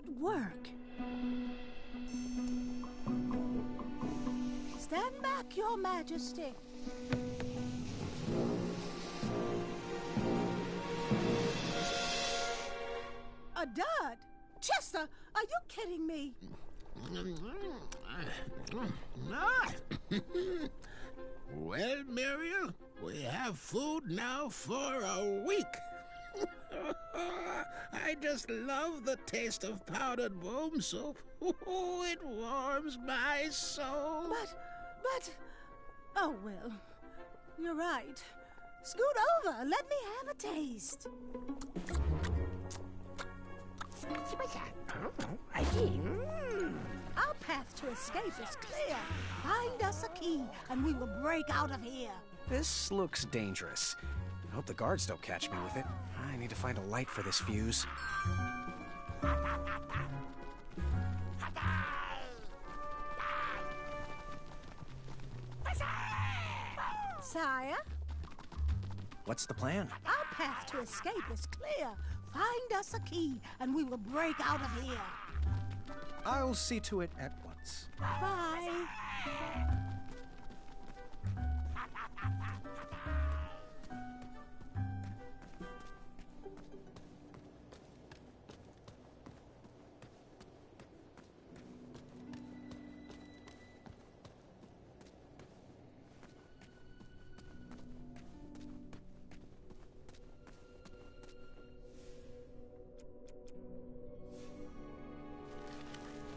Good work. Stand back, Your Majesty. A dud? Chester, are you kidding me? Well, Muriel, we have food now for a week. I just love the taste of powdered worm soup. It warms my soul. But... Oh, well, you're right. Scoot over. Let me have a taste. Our path to escape is clear. Find us a key, and we will break out of here. This looks dangerous. I hope the guards don't catch me with it. I need to find a light for this fuse. Sire? What's the plan? Our path to escape is clear. Find us a key, and we will break out of here. I'll see to it at once. Bye.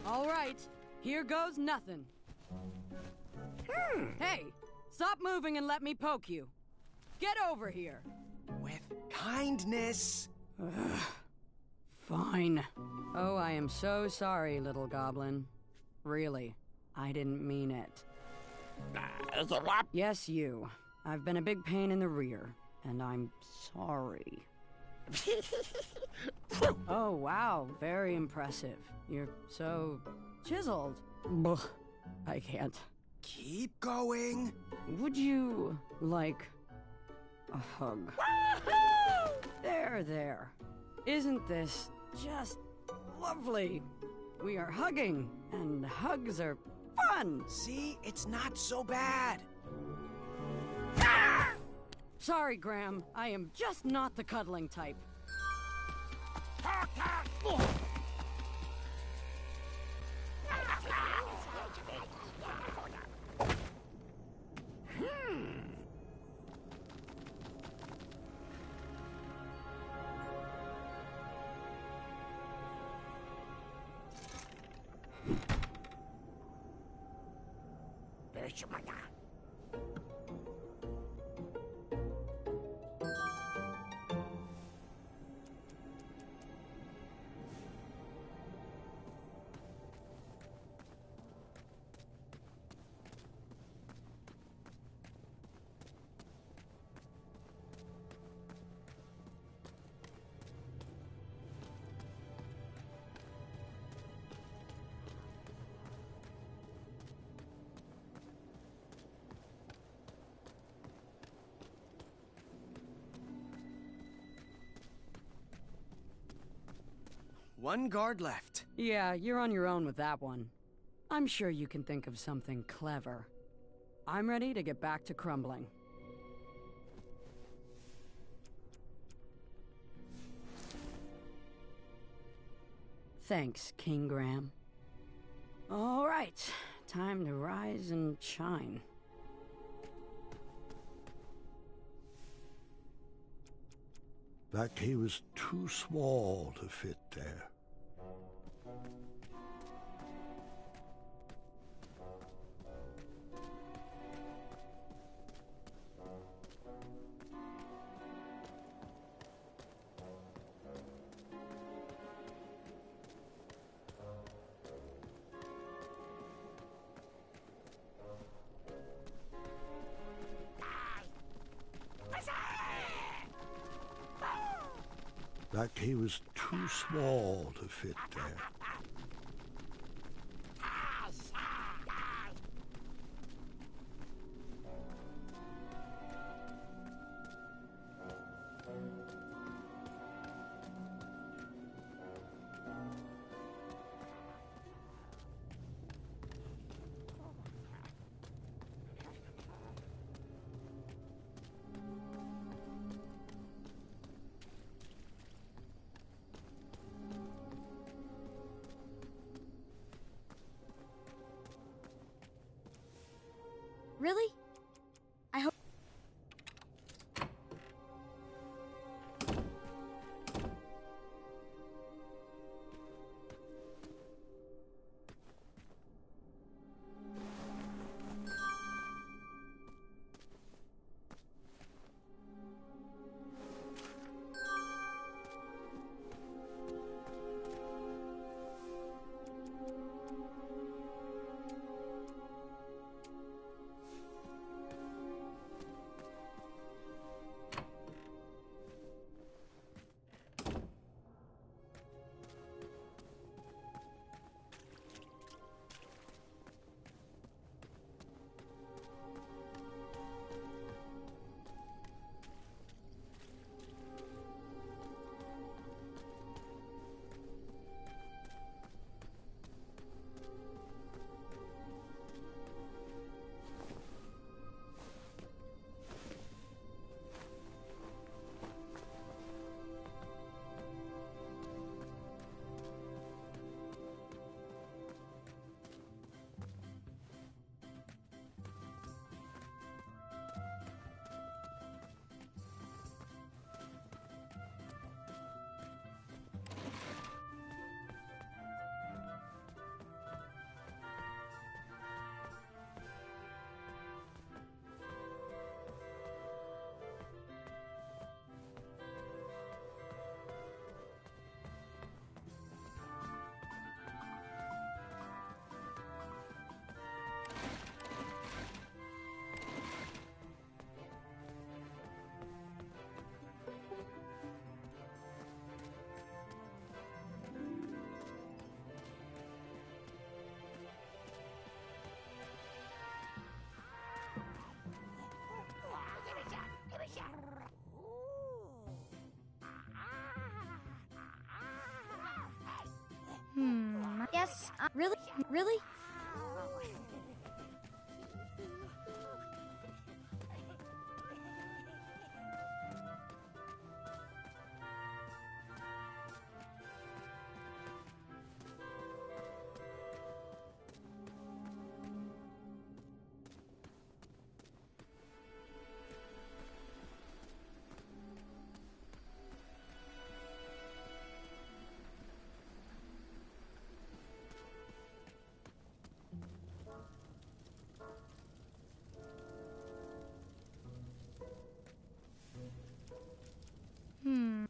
All right, here goes nothing. Hey, stop moving and let me poke you. Get over here. With kindness. Fine. Oh, I am so sorry, little goblin. Really, I didn't mean it. Yes, you. I've been a big pain in the rear, and I'm sorry. Oh, wow, very impressive. You're so chiseled. Ugh, I can't. Keep going. Would you like a hug? There. Isn't this just lovely? We are hugging, and hugs are fun. See, it's not so bad. Sorry, Graham. I am just not the cuddling type. One guard left. Yeah, you're on your own with that one. I'm sure you can think of something clever. I'm ready to get back to crumbling. Thanks, King Graham. All right, time to rise and shine. That key was too small to fit there. That key was too small to fit there. Yes, really? Really?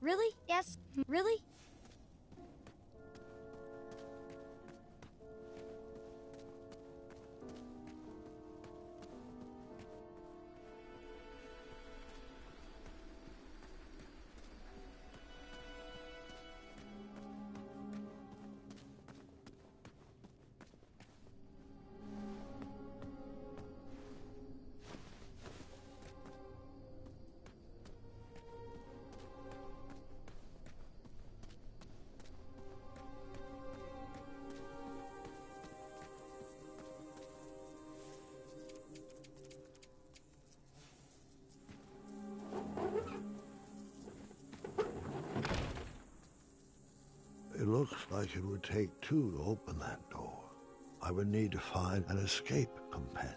Really? Yes, really? It looks like it would take two to open that door. I would need to find an escape companion.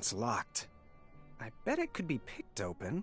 It's locked. I bet it could be picked open.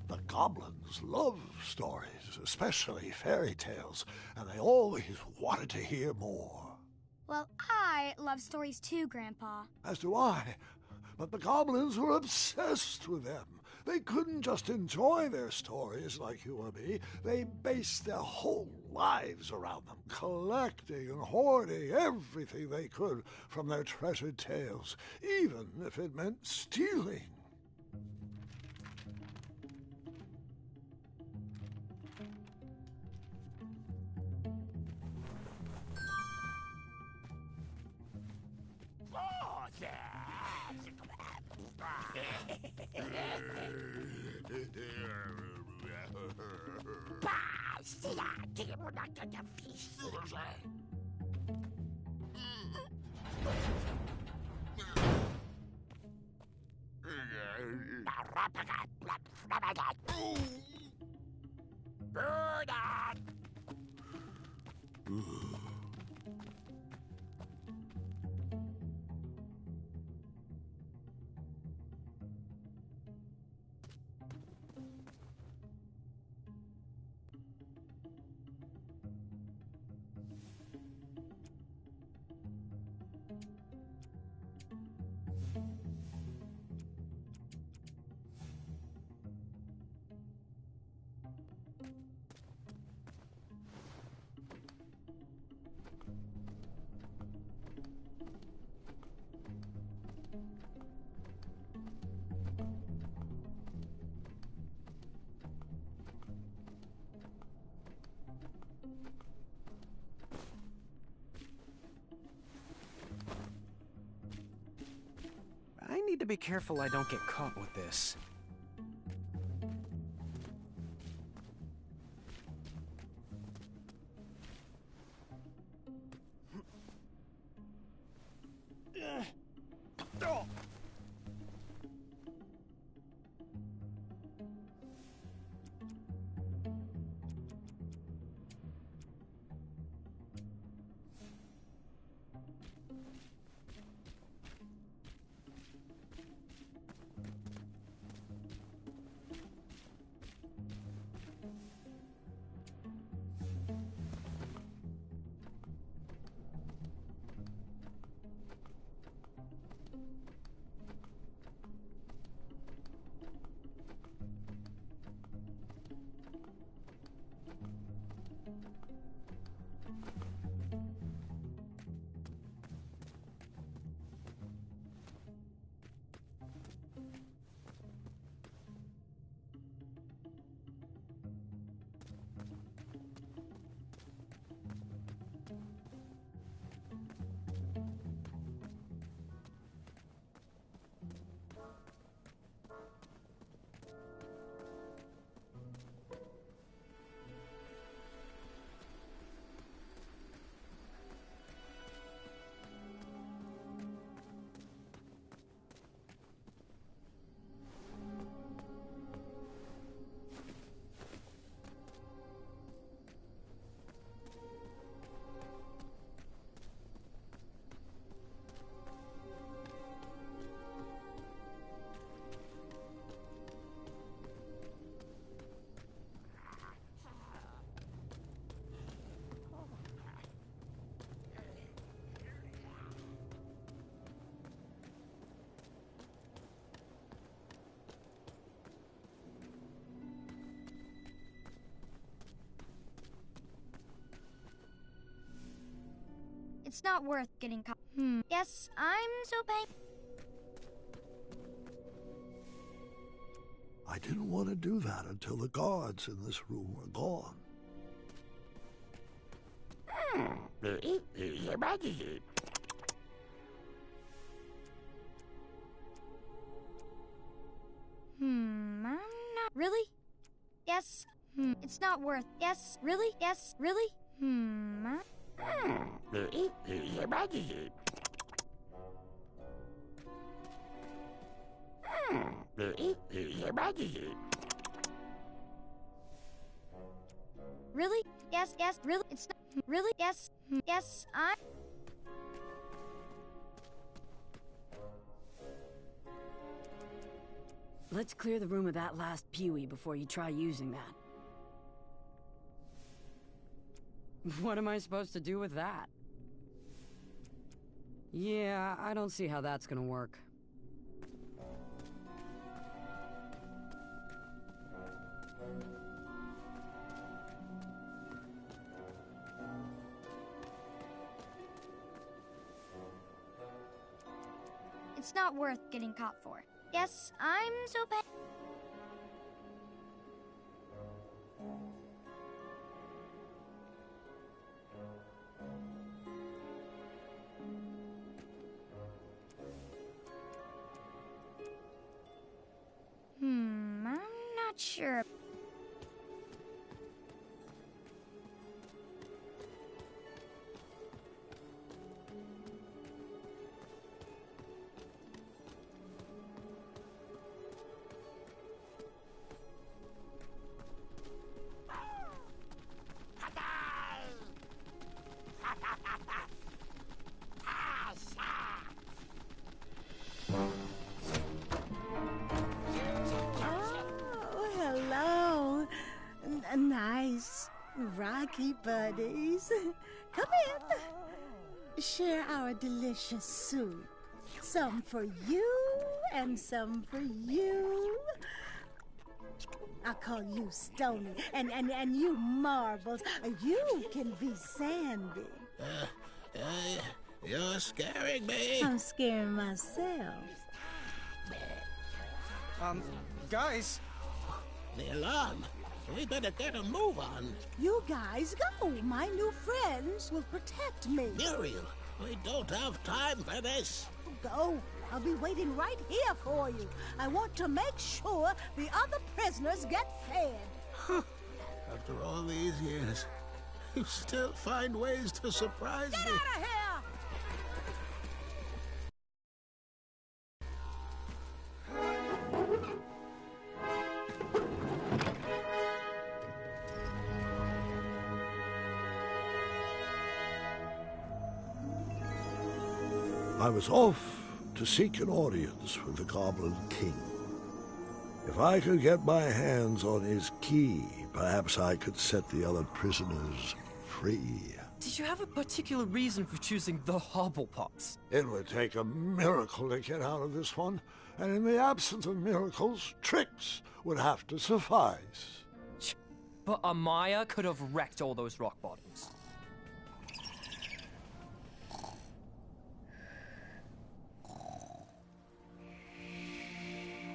The goblins love stories, especially fairy tales, and they always wanted to hear more. Well, I love stories too, Grandpa. As do I. But the goblins were obsessed with them. They couldn't just enjoy their stories like you or me. They based their whole lives around them, collecting and hoarding everything they could from their treasured tales, even if it meant stealing. be careful I don't get caught with this. It's not worth getting caught. Yes, I'm so pain. I didn't want to do that until the guards in this room were gone. I'm not really. Yes. It's not worth. Yes, really. Yes, really. Really? Yes, yes, really. It's not really. Yes. Yes, I. Let's clear the room of that last Pewee before you try using that. What am I supposed to do with that? Yeah, I don't see how that's gonna work. It's not worth getting caught for. Yes, I'm so pain. I'm not sure. Nice, rocky buddies. Come in. Share our delicious soup. Some for you and some for you. I'll call you Stony, and you Marbles. You can be Sandy. You're scaring me. I'm scaring myself. Guys. The alarm. We better get a move on. You guys go. My new friends will protect me. Muriel, we don't have time for this. Go I'll be waiting right here for you. I want to make sure the other prisoners get fed. After all these years, you still find ways to surprise Get me. out of here! I was off to seek an audience with the Goblin King. If I could get my hands on his key, perhaps I could set the other prisoners free. Did you have a particular reason for choosing the Hobblepots? It would take a miracle to get out of this one, and in the absence of miracles, tricks would have to suffice. But Amaya could have wrecked all those rock bottoms.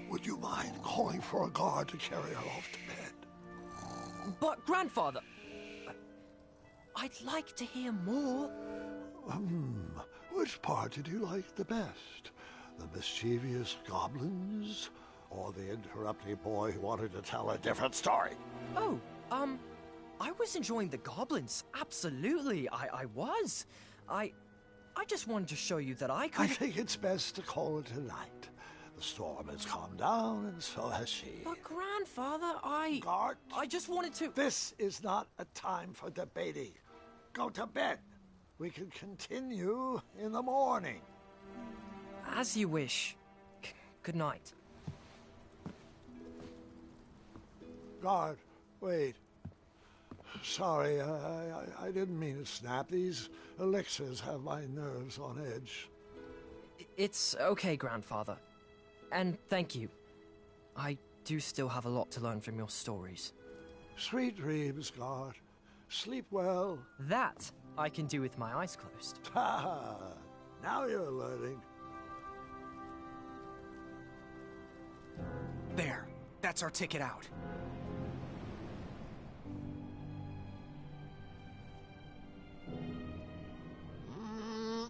Would you mind calling for a guard to carry her off to bed? But, Grandfather, I'd like to hear more. Which part did you like the best? The mischievous goblins? Or the interrupting boy who wanted to tell a different story? Oh, I was enjoying the goblins. Absolutely, I was. I just wanted to show you that I could... I think it's best to call it a night. The storm has calmed down, and so has she. But, Grandfather, Guard, I just wanted to... this is not a time for debating. Go to bed. We can continue in the morning. As you wish. Good night. Guard, wait. Sorry, I didn't mean to snap. These elixirs have my nerves on edge. It's okay, Grandfather. And thank you. I do still have a lot to learn from your stories. Sweet dreams, Guard. Sleep well. That I can do with my eyes closed. Ha! Now you're learning. There. That's our ticket out.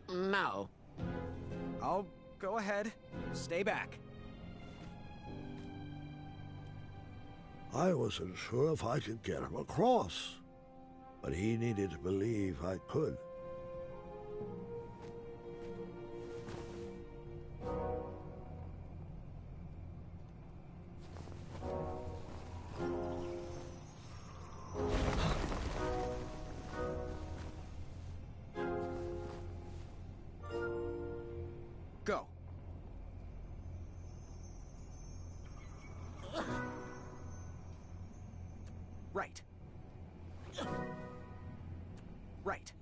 No. I'll go ahead. Stay back. I wasn't sure if I could get him across, but he needed to believe I could. Go. Right. Right.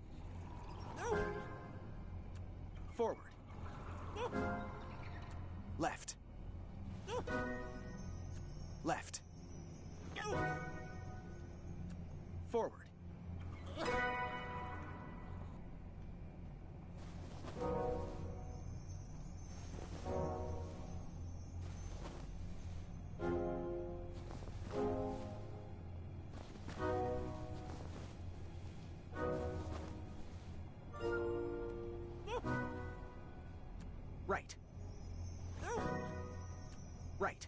Forward. Left. Left. Forward. Right. Right.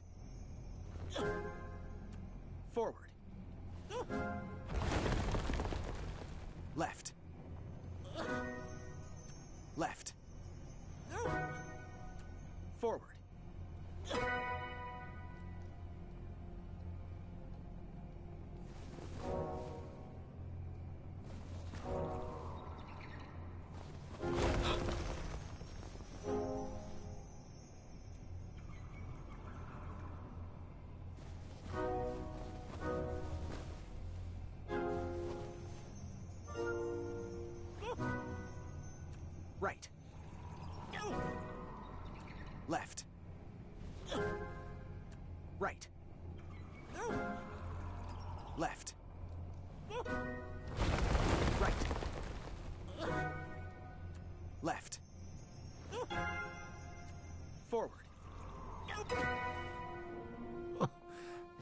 Forward. Left. Left. Forward. Right. Left. Right. Left. Right. Left. Forward.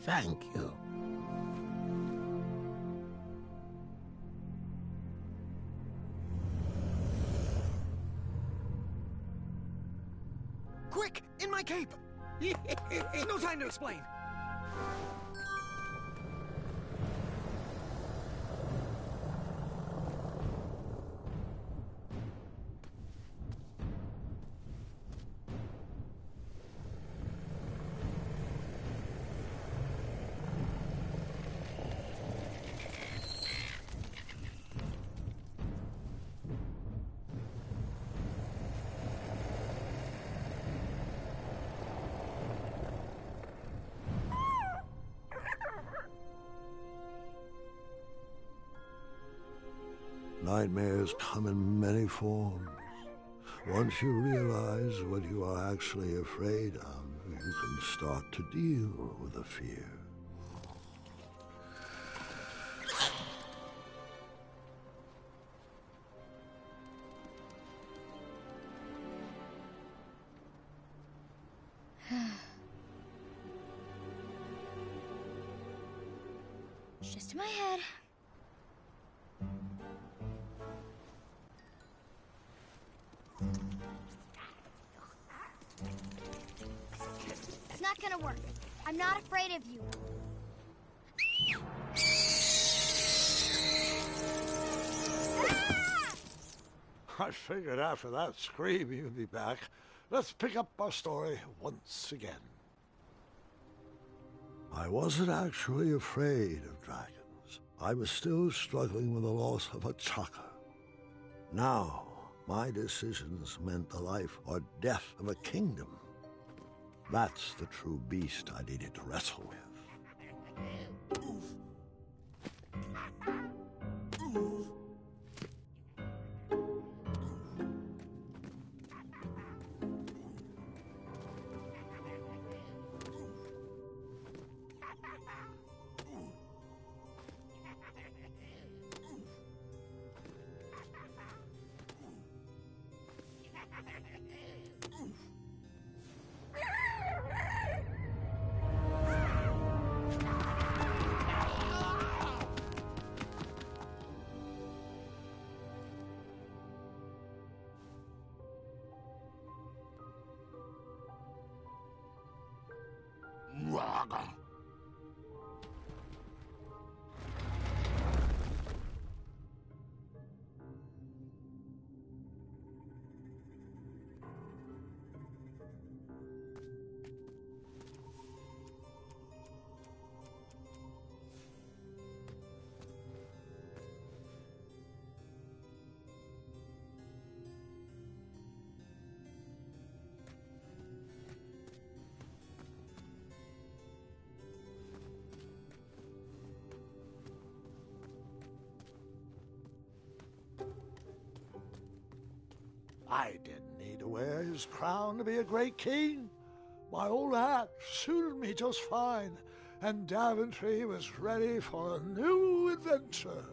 Thank you. In my cape! No time to explain. Nightmares come in many forms. Once you realize what you are actually afraid of, you can start to deal with the fear. It's just in my head. It's not gonna work. I'm not afraid of you. I figured after that scream you'd be back. Let's pick up our story once again. I wasn't actually afraid of dragons. I was still struggling with the loss of a chakra. Now, my decisions meant the life or death of a kingdom. That's the true beast I needed to wrestle with. I didn't need to wear his crown to be a great king. My old hat suited me just fine, and Daventry was ready for a new adventure.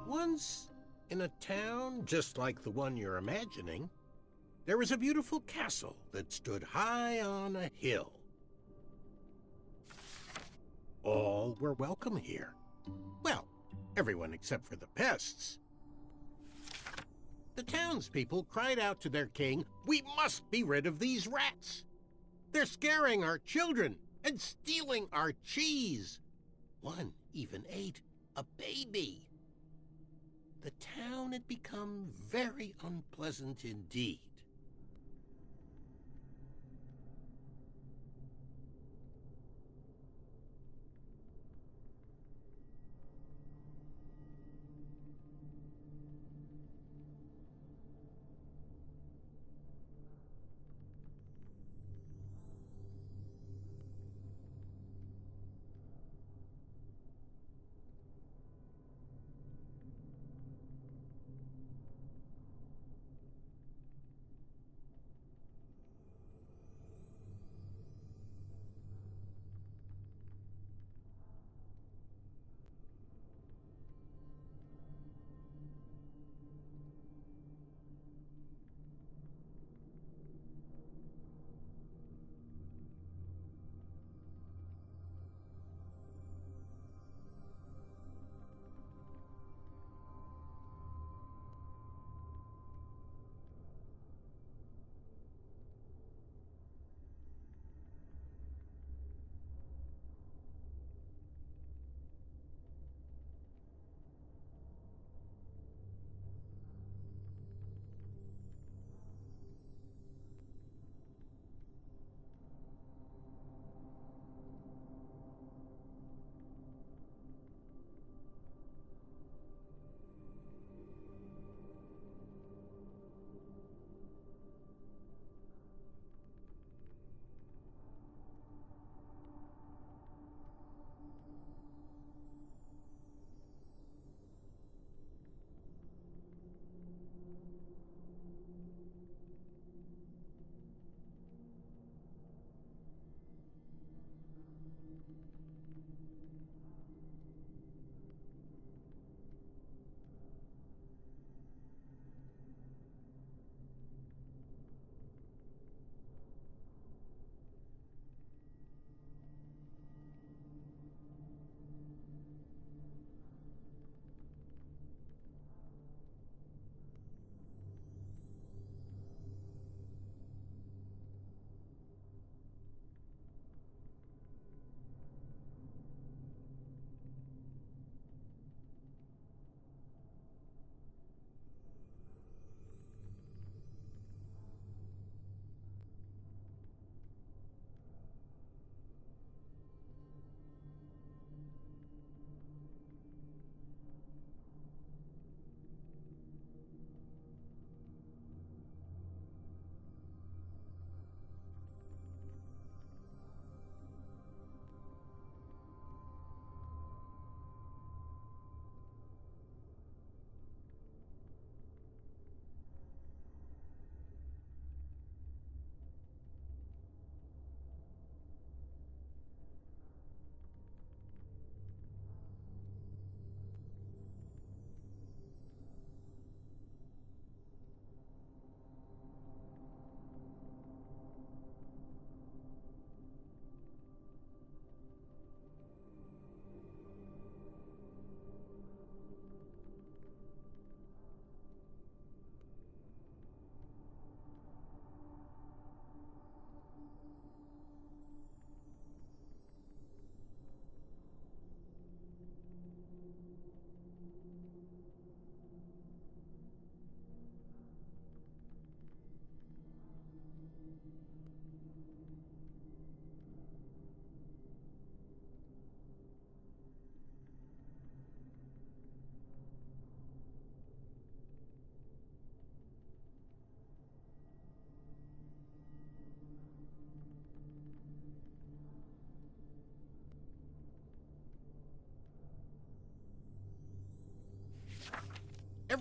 Once, in a town just like the one you're imagining, there was a beautiful castle that stood high on a hill. All were welcome here. Well, everyone except for the pests. The townspeople cried out to their king, "We must be rid of these rats! They're scaring our children and stealing our cheese!" One even ate a baby. The town had become very unpleasant indeed.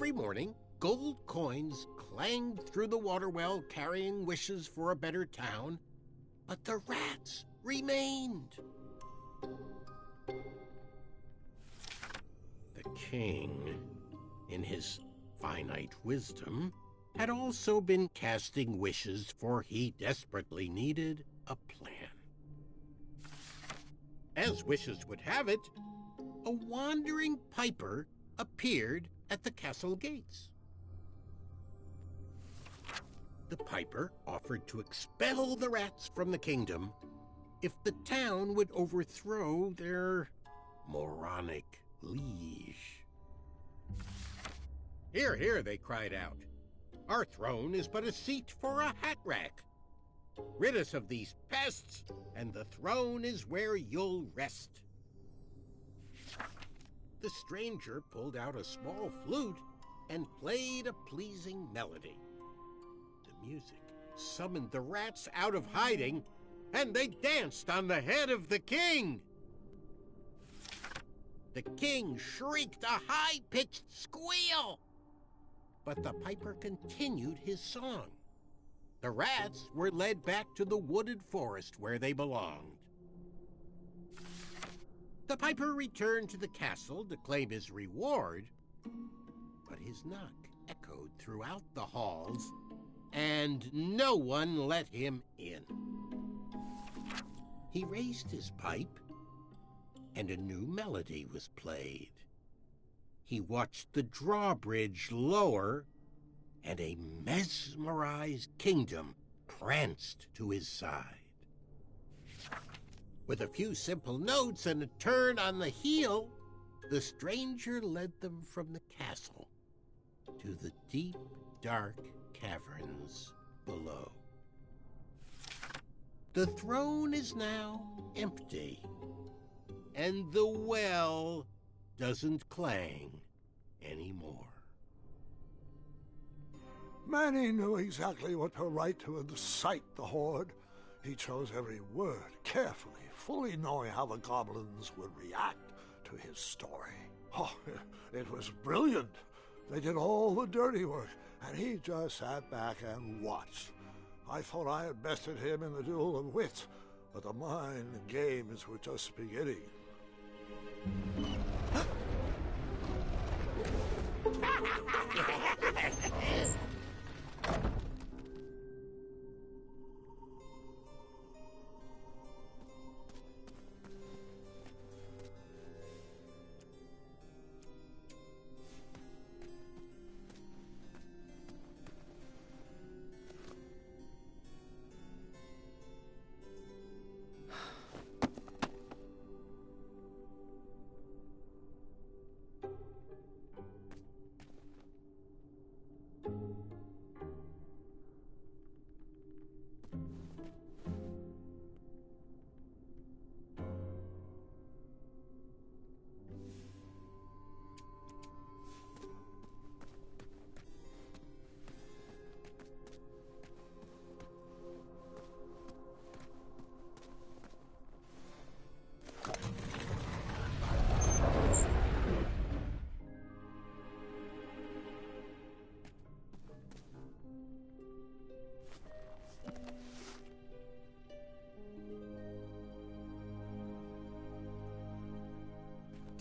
Every morning, gold coins clanged through the water well carrying wishes for a better town, but the rats remained. The king, in his finite wisdom, had also been casting wishes, for he desperately needed a plan. As wishes would have it, a wandering piper appeared at the castle gates. The piper offered to expel the rats from the kingdom if the town would overthrow their moronic liege. "Hear, hear," they cried out. "Our throne is but a seat for a hat rack. Rid us of these pests, and the throne is where you'll rest." The stranger pulled out a small flute and played a pleasing melody. The music summoned the rats out of hiding, and they danced on the head of the king. The king shrieked a high-pitched squeal, but the piper continued his song. The rats were led back to the wooded forest where they belonged. The piper returned to the castle to claim his reward, but his knock echoed throughout the halls, and no one let him in. He raised his pipe, and a new melody was played. He watched the drawbridge lower, and a mesmerized kingdom pranced to his side. With a few simple notes and a turn on the heel, the stranger led them from the castle to the deep, dark caverns below. The throne is now empty, and the well doesn't clang anymore. Manny knew exactly what to write to incite the horde. He chose every word carefully, fully knowing how the goblins would react to his story. Oh, it was brilliant. They did all the dirty work, and he just sat back and watched. I thought I had bested him in the duel of wits, but the mind games were just beginning.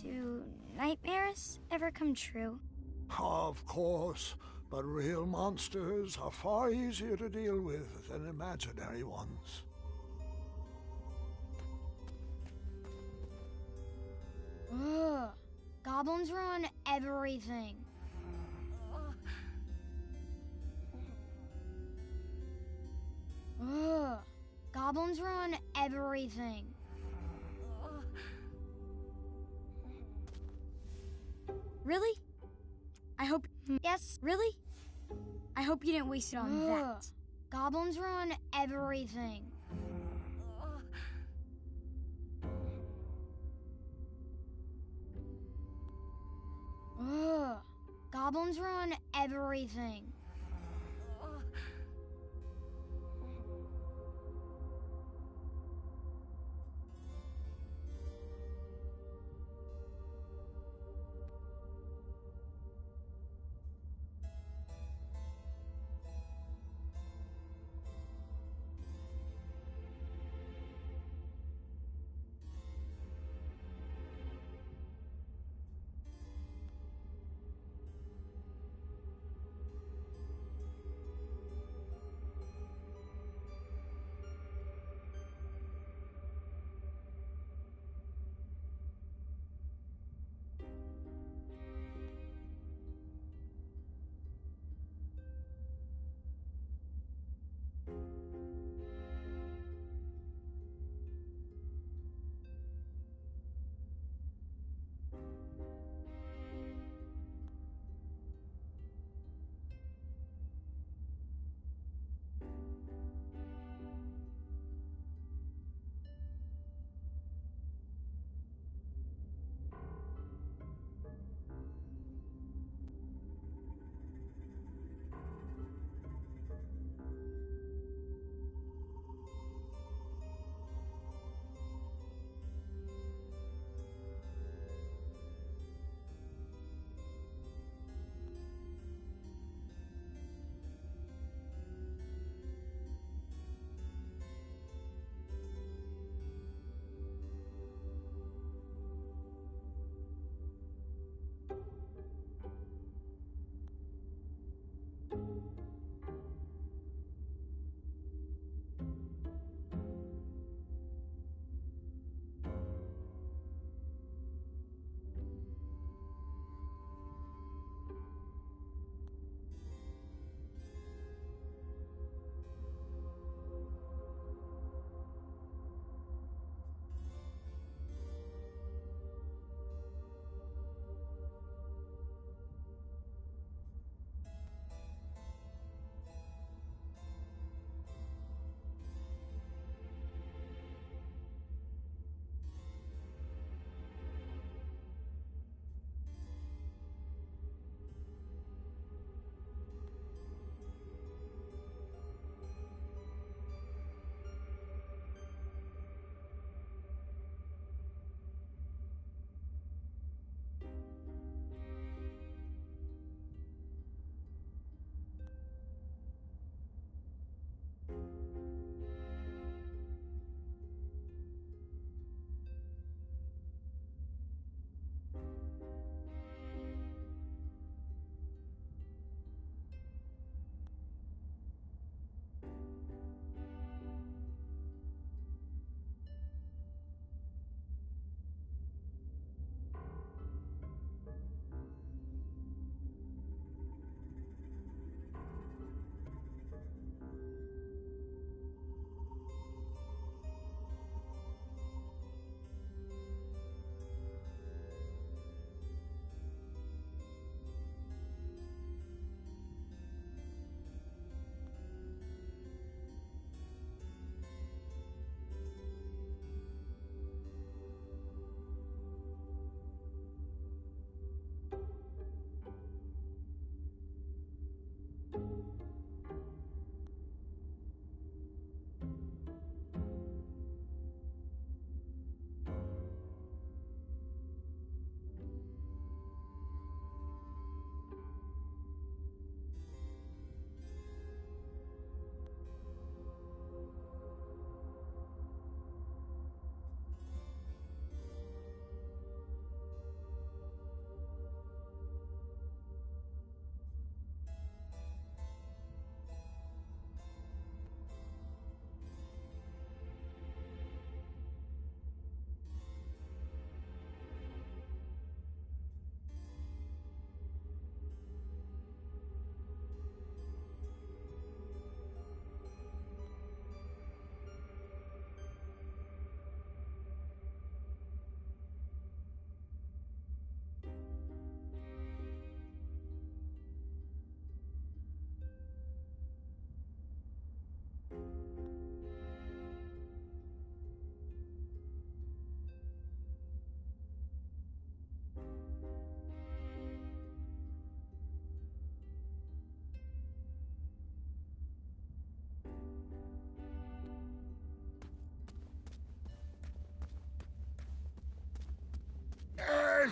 Do nightmares ever come true? Of course, but real monsters are far easier to deal with than imaginary ones. Ugh. Goblins ruin everything. Ugh. Goblins ruin everything. Really? I hope... Yes. Really? I hope you didn't waste it on that. Goblins ruin everything. Ugh. Goblins ruin everything.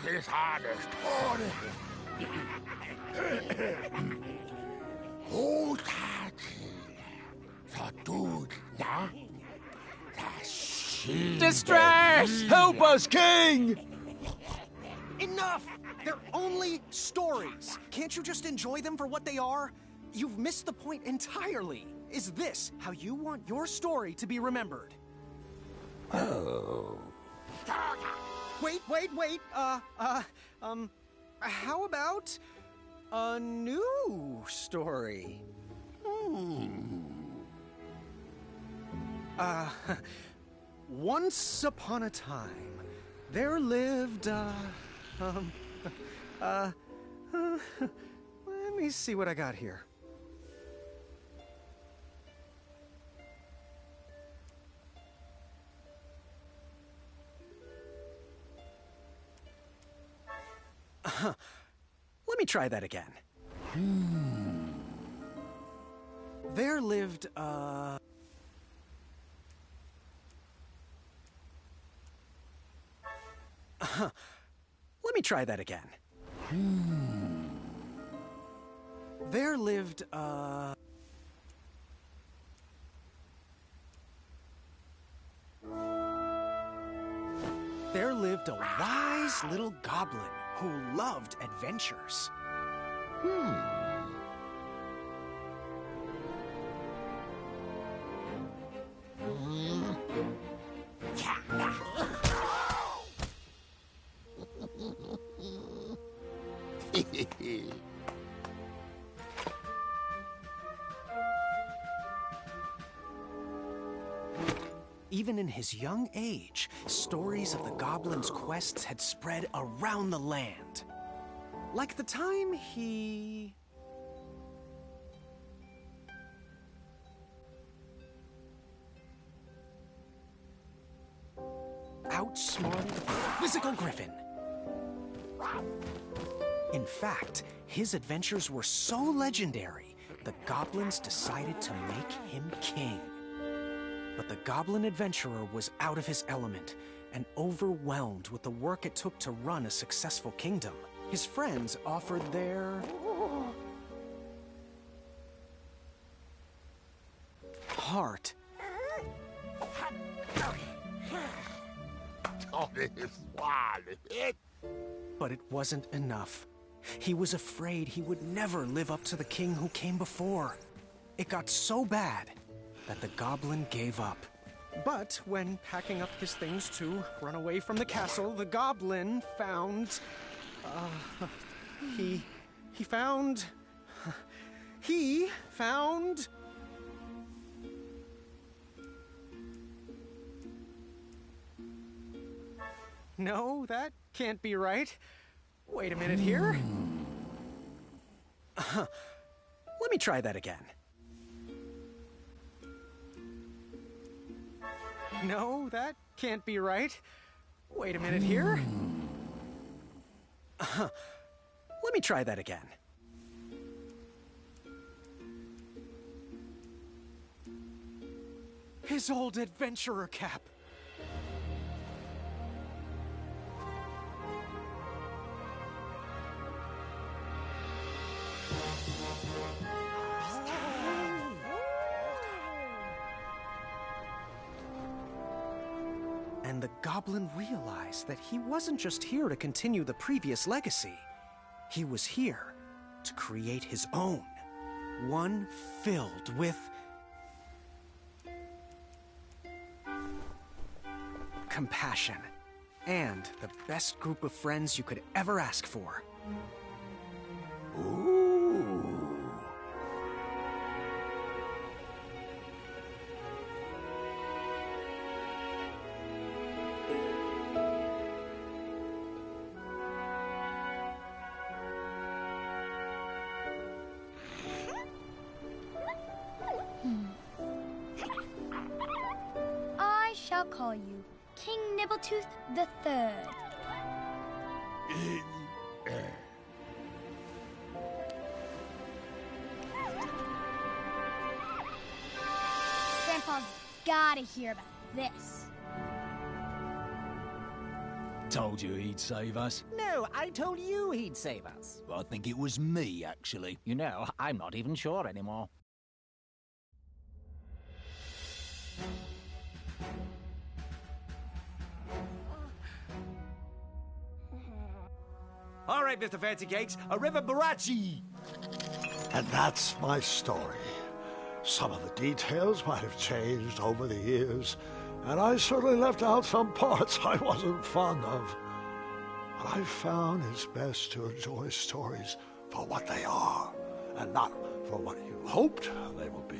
This is hardest. Distress! Help us, King! Enough! They're only stories. Can't you just enjoy them for what they are? You've missed the point entirely. Is this how you want your story to be remembered? Oh. Wait. How about a new story? Once upon a time, there lived, let me see what I got here. Let me try that again. There lived, let me try that again. There lived, There lived a wise little goblin who loved adventures. Even in his young age, stories of the goblin's quests had spread around the land. Like the time he... outsmarted a quizzical griffin. In fact, his adventures were so legendary, the goblins decided to make him king. But the goblin adventurer was out of his element and overwhelmed with the work it took to run a successful kingdom. His friends offered their... heart. But it wasn't enough. He was afraid he would never live up to the king who came before. It got so bad that the goblin gave up. But when packing up his things to run away from the castle, the goblin found... He found... No, that can't be right. Wait a minute here. Let me try that again. No, that can't be right. Wait a minute here. Let me try that again. His old adventurer cap. And the goblin realized that he wasn't just here to continue the previous legacy. He was here to create his own. One filled with... compassion. And the best group of friends you could ever ask for. Ooh. I shall call you King Nibbletooth the Third. Grandpa's gotta hear about this. told you he'd save us. No, I told you he'd save us. I think it was me, actually. You know, I'm not even sure anymore. All right, Mr. Fancy Cakes, a river barachi. And that's my story. Some of the details might have changed over the years, and I certainly left out some parts I wasn't fond of. But I found it's best to enjoy stories for what they are, and not for what you hoped they would be.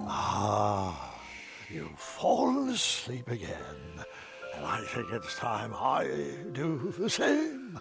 Ah. You've fallen asleep again, and I think it's time I do the same.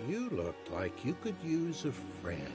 You look like you could use a friend.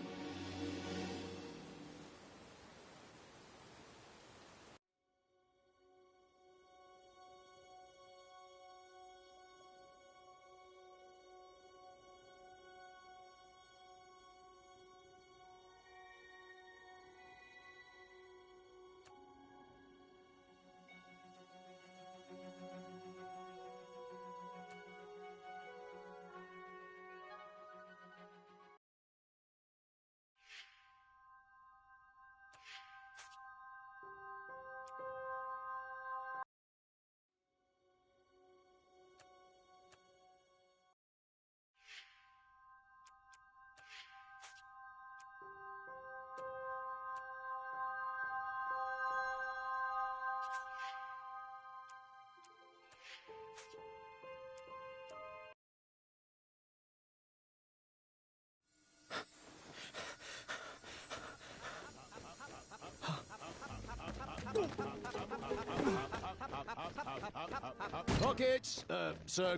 Pockets, Sir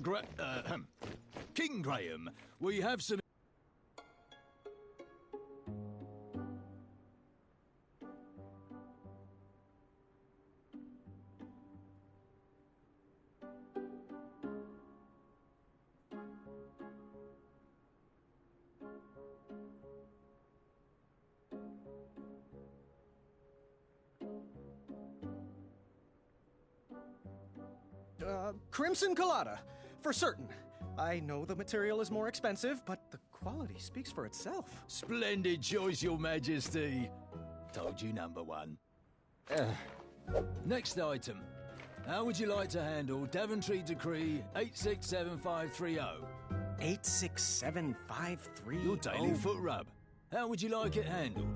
King Graham, we have some... Crimson Colada, for certain. I know the material is more expensive, but the quality speaks for itself. Splendid choice, Your Majesty. Told you number one. Next item. How would you like to handle Daventry Decree 867530? 867530? Your daily foot rub. How would you like it handled?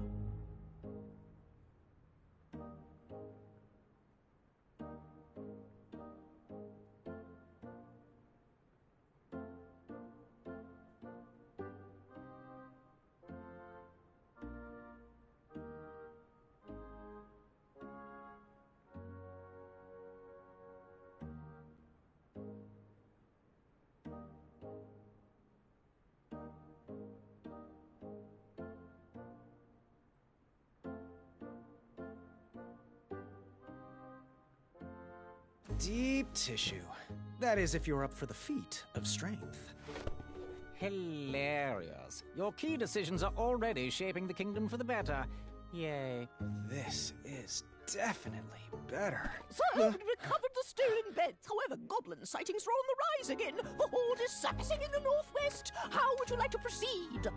Deep tissue. That is, if you're up for the feat of strength. Hilarious. Your key decisions are already shaping the kingdom for the better. Yay. This is definitely better. Sir, we recovered the stolen beds. However, goblin sightings are on the rise again. The horde is surfacing in the northwest. How would you like to proceed?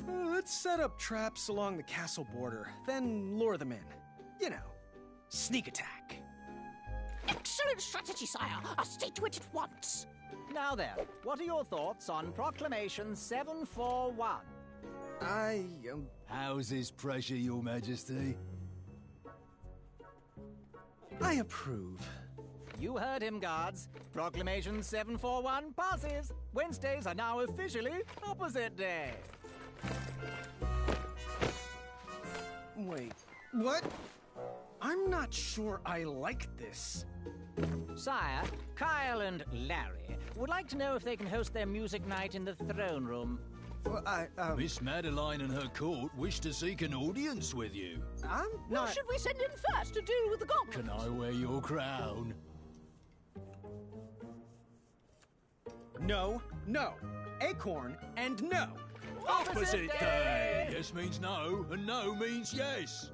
Let's set up traps along the castle border, then lure them in. You know, sneak attack. Excellent strategy, sire. I'll stick to it at once. Now then, what are your thoughts on Proclamation 741? How's this pressure, Your Majesty? I approve. You heard him, guards. Proclamation 741 passes. Wednesdays are now officially opposite day. Wait, what? I'm not sure I like this. Sire, Kyle and Larry would like to know if they can host their music night in the throne room. Well, Miss Madeline and her court wish to seek an audience with you. I'm Who not... should we send in first to deal with the goblins? Can I wear your crown? No, no. Acorn, and no. Opposite day! Yes means no, and no means yes.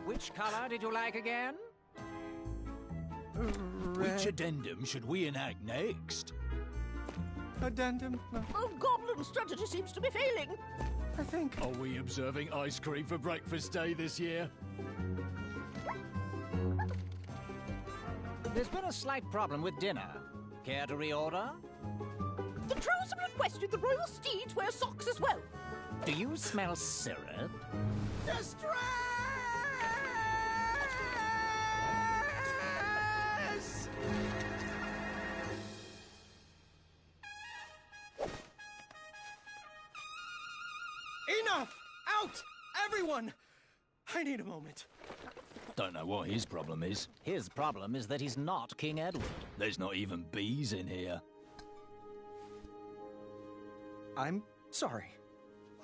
Which color did you like again? Which addendum should we enact next? Addendum? Oh, goblin strategy seems to be failing. I think... Are we observing ice cream for breakfast day this year? There's been a slight problem with dinner. Care to reorder? The trolls have requested the royal steeds wear socks as well. Do you smell syrup? Distress! Enough! Out! Everyone! I need a moment. Don't know what his problem is. His problem is that he's not King Edward. There's not even bees in here. I'm sorry.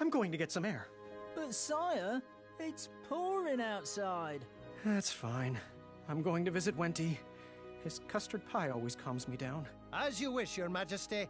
I'm going to get some air. But sire, it's pouring outside. That's fine. I'm going to visit Wenty. His custard pie always calms me down. As you wish, Your Majesty.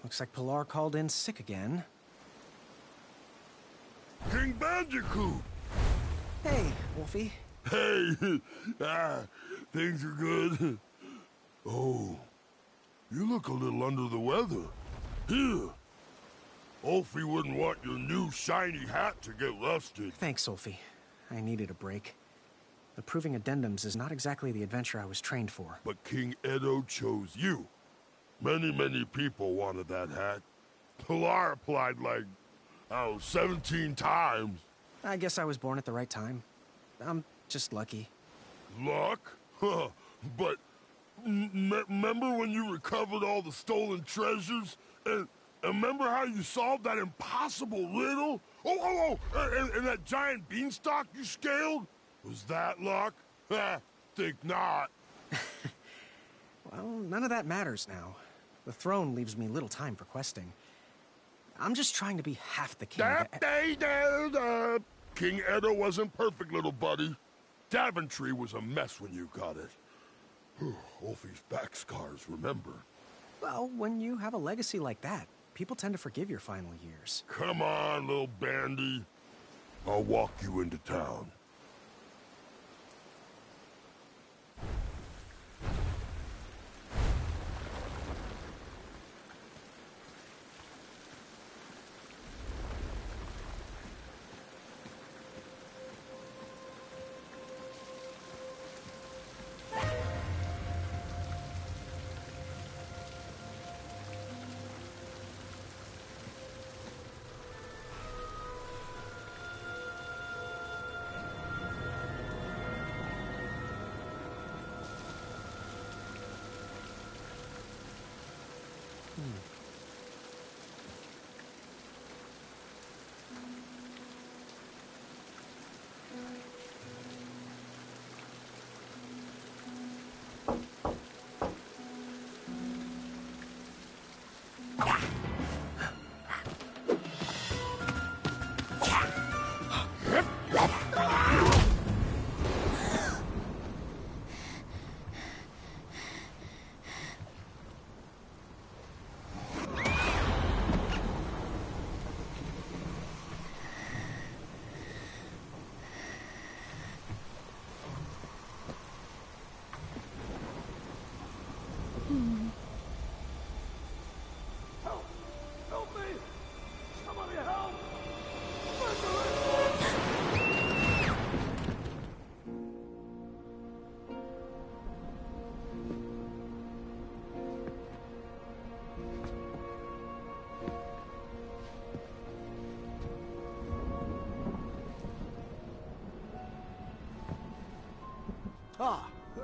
Looks like Pilar called in sick again. King Bandicoot! Hey, Wolfie. Hey! Things are good. Oh, you look a little under the weather. Here. Wolfie wouldn't want your new shiny hat to get rusted. Thanks, Wolfie. I needed a break. Approving addendums is not exactly the adventure I was trained for. But King Edo chose you. Many people wanted that hat. Pilar applied like, 17 times. I guess I was born at the right time. I'm just lucky. Luck? Huh. But remember when you recovered all the stolen treasures? And remember how you solved that impossible riddle? And that giant beanstalk you scaled? Was that luck? Think not. Well, none of that matters now. The throne leaves me little time for questing. I'm just trying to be half the king. King Edo wasn't perfect, little buddy. Daventry was a mess when you got it. Wolfie's back scars, remember? Well, when you have a legacy like that, people tend to forgive your final years. Come on, little bandy. I'll walk you into town.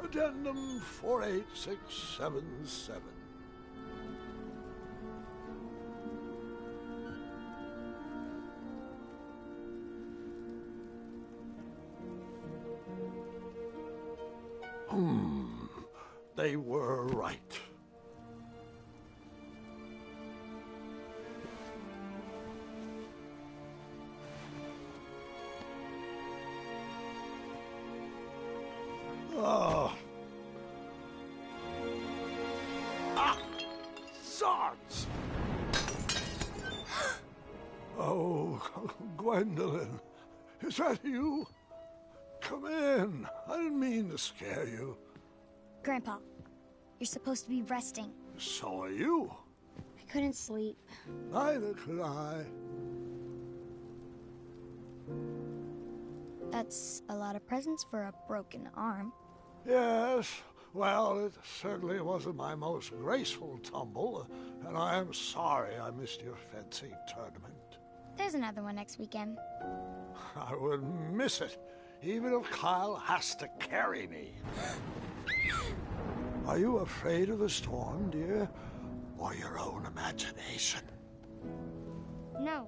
Addendum 48677. They were right. Oh. Zods! Oh, Gwendolyn, is that you? Come in. I didn't mean to scare you. Grandpa, you're supposed to be resting. So are you. I couldn't sleep. Neither could I. That's a lot of presents for a broken arm. Yes, well, it certainly wasn't my most graceful tumble, and I am sorry I missed your fencing tournament. There's another one next weekend. I wouldn't miss it, even if Kyle has to carry me. Are you afraid of the storm, dear? Or your own imagination? No,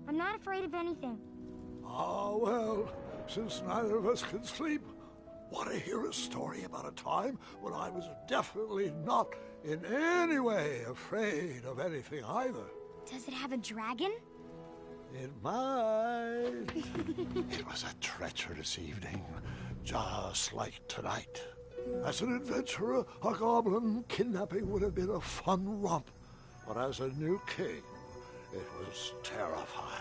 I'm not afraid of anything. Ah, well, since neither of us can sleep, want to hear a story about a time when I was definitely not in any way afraid of anything either? Does it have a dragon? It might. It was a treacherous evening, just like tonight. As an adventurer, a goblin kidnapping would have been a fun romp. But as a new king, it was terrifying.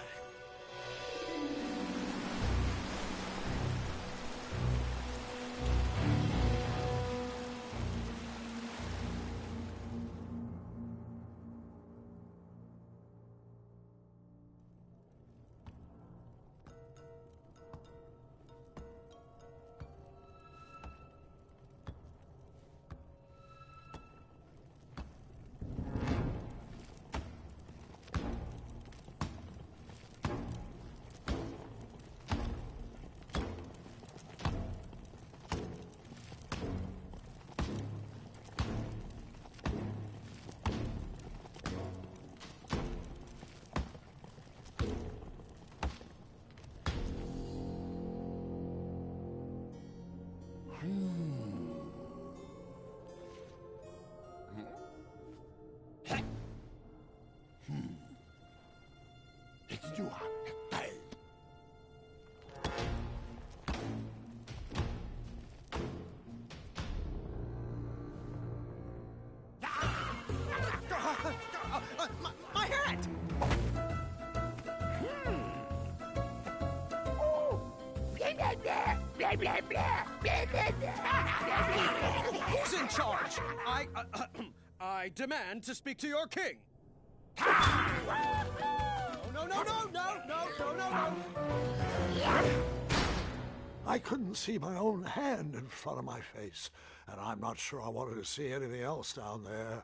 My hat! Who's in charge? I demand to speak to your king. No. I couldn't see my own hand in front of my face, and I'm not sure I wanted to see anything else down there.